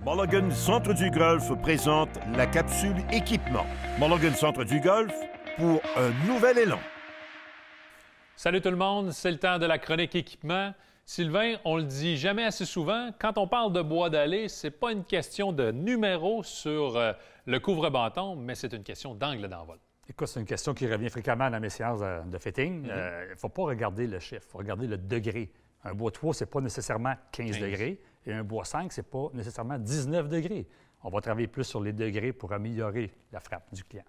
Mulligan Centre du Golf présente la capsule équipement. Mulligan Centre du Golf pour un nouvel élan. Salut tout le monde, c'est le temps de la chronique équipement. Sylvain, on le dit jamais assez souvent, quand on parle de bois d'allée, c'est pas une question de numéro sur le couvre-bâton, mais c'est une question d'angle d'envol. Écoute, c'est une question qui revient fréquemment dans mes séances de fitting. Il ne faut pas regarder le chiffre, il faut regarder le degré. Un bois 3, ce n'est pas nécessairement 15 degrés, et un bois 5, ce n'est pas nécessairement 19 degrés. On va travailler plus sur les degrés pour améliorer la frappe du client.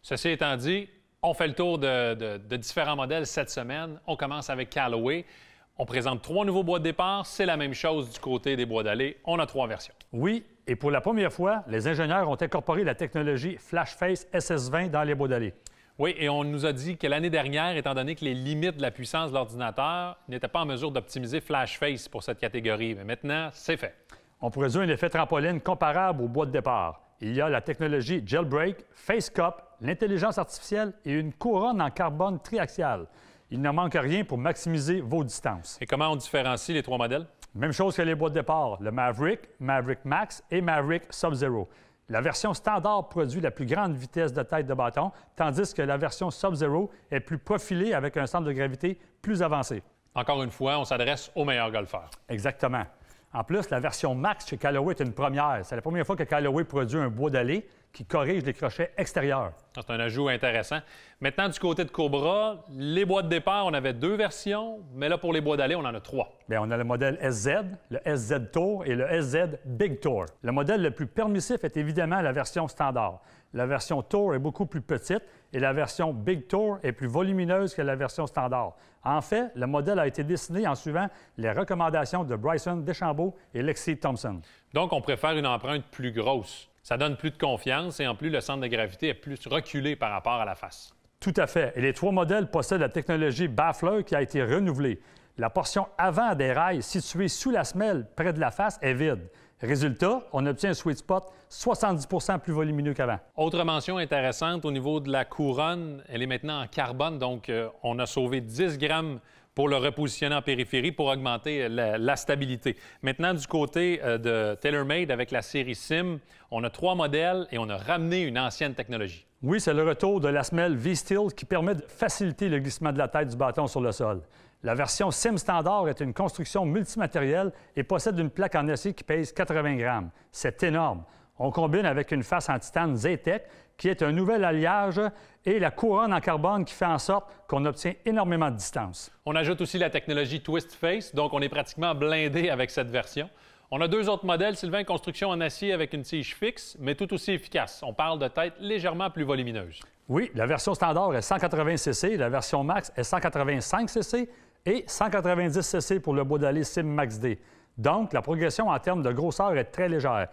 Ceci étant dit, on fait le tour de différents modèles cette semaine. On commence avec Callaway. On présente 3 nouveaux bois de départ. C'est la même chose du côté des bois d'allée. On a 3 versions. Oui, et pour la première fois, les ingénieurs ont incorporé la technologie FlashFace SS20 dans les bois d'allée. Oui, et on nous a dit que l'année dernière, étant donné que les limites de la puissance de l'ordinateur n'étaient pas en mesure d'optimiser FlashFace pour cette catégorie. Mais maintenant, c'est fait. On produit un effet trampoline comparable au bois de départ. Il y a la technologie Jailbreak, Face Cup, l'intelligence artificielle et une couronne en carbone triaxial. Il ne manque rien pour maximiser vos distances. Et comment on différencie les 3 modèles? Même chose que les bois de départ, le Maverick, Maverick Max et Maverick Sub-Zero. La version standard produit la plus grande vitesse de tête de bâton, tandis que la version Sub-Zero est plus profilée avec un centre de gravité plus avancé. Encore une fois, on s'adresse aux meilleurs golfeurs. Exactement. En plus, la version Max chez Callaway est une première. C'est la première fois que Callaway produit un bois d'allée qui corrige les crochets extérieurs. C'est un ajout intéressant. Maintenant, du côté de Cobra, les bois de départ, on avait 2 versions, mais là, pour les bois d'allée, on en a 3. Bien, on a le modèle SZ, le SZ Tour et le SZ Big Tour. Le modèle le plus permissif est évidemment la version standard. La version Tour est beaucoup plus petite et la version Big Tour est plus volumineuse que la version standard. En fait, le modèle a été dessiné en suivant les recommandations de Bryson DeChambeau et Lexi Thompson. Donc, on préfère une empreinte plus grosse. Ça donne plus de confiance et en plus, le centre de gravité est plus reculé par rapport à la face. Tout à fait. Et les 3 modèles possèdent la technologie Baffler qui a été renouvelée. La portion avant des rails située sous la semelle, près de la face, est vide. Résultat, on obtient un sweet spot 70 plus volumineux qu'avant. Autre mention intéressante au niveau de la couronne, elle est maintenant en carbone, donc on a sauvé 10 grammes pour le repositionner en périphérie pour augmenter la stabilité. Maintenant, du côté de TaylorMade avec la série Sim, on a 3 modèles et on a ramené une ancienne technologie. Oui, c'est le retour de la semelle V-Steel qui permet de faciliter le glissement de la tête du bâton sur le sol. La version Sim Standard est une construction multimatérielle et possède une plaque en acier qui pèse 80 grammes. C'est énorme. On combine avec une face en titane Zetec qui est un nouvel alliage et la couronne en carbone qui fait en sorte qu'on obtient énormément de distance. On ajoute aussi la technologie Twist Face, donc on est pratiquement blindé avec cette version. On a 2 autres modèles, Sylvain, construction en acier avec une tige fixe, mais tout aussi efficace. On parle de tête légèrement plus volumineuse. Oui, la version standard est 180 cc, la version Max est 185 cc et 190 cc pour le bois d'allée Sim Max D. Donc, la progression en termes de grosseur est très légère.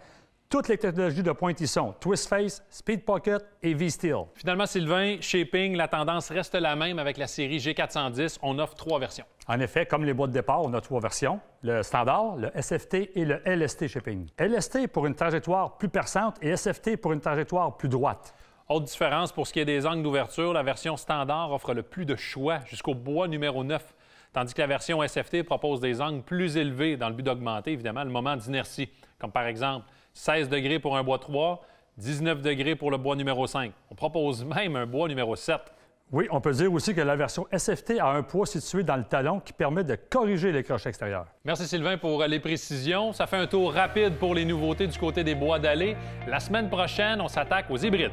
Toutes les technologies de pointe y sont, Twist Face, Speed Pocket et V-Steel. Finalement, Sylvain, shaping, la tendance reste la même avec la série G410. On offre 3 versions. En effet, comme les bois de départ, on a 3 versions, le standard, le SFT et le LST Shaping. LST pour une trajectoire plus perçante et SFT pour une trajectoire plus droite. Autre différence pour ce qui est des angles d'ouverture, la version standard offre le plus de choix jusqu'au bois numéro 9, tandis que la version SFT propose des angles plus élevés dans le but d'augmenter, évidemment, le moment d'inertie, comme par exemple 16 degrés pour un bois 3, 19 degrés pour le bois numéro 5. On propose même un bois numéro 7. Oui, on peut dire aussi que la version SFT a un poids situé dans le talon qui permet de corriger les crochets extérieurs. Merci Sylvain pour les précisions. Ça fait un tour rapide pour les nouveautés du côté des bois d'allée. La semaine prochaine, on s'attaque aux hybrides.